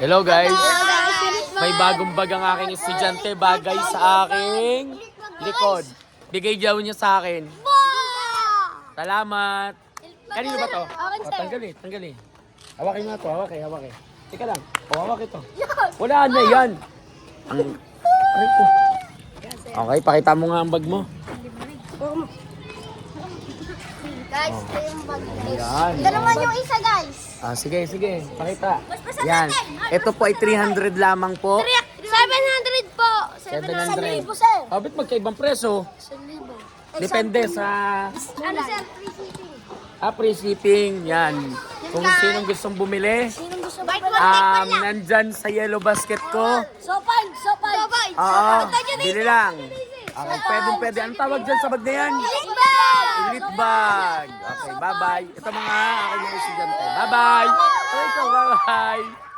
Hello guys, may bagong bag ang aking estudyante, bagay sa aking likod. Bigay daw niya sa akin. Salamat. Kanino ba to? Tanggalin. Hawakin nga to, hawakin. Teka lang, hawakin to. Wala na yan. Aray ko. Okay, pakita mo nga ang bag mo. Guys, ito yung bag. Yan. Dalaman yung isa, guys. Sige, pakita. Yan. Ito po ay 300 lamang po. 700 po. 700. 1,000, sir. Bakit magkaibang preso? 1,000. Depende sa Ano, sir? Free shipping. free shipping. Yan. Kung sinong gustong bumili, Sinong gusto ba? nandyan sa yellow basket ko. Sopal. Oo, bili lang. Okay, pwede. Anong tawag dyan sa bag na yan? Elite bag. Okay, bye-bye. Ito mga aking mga estudyante. Bye-bye. Bye-bye.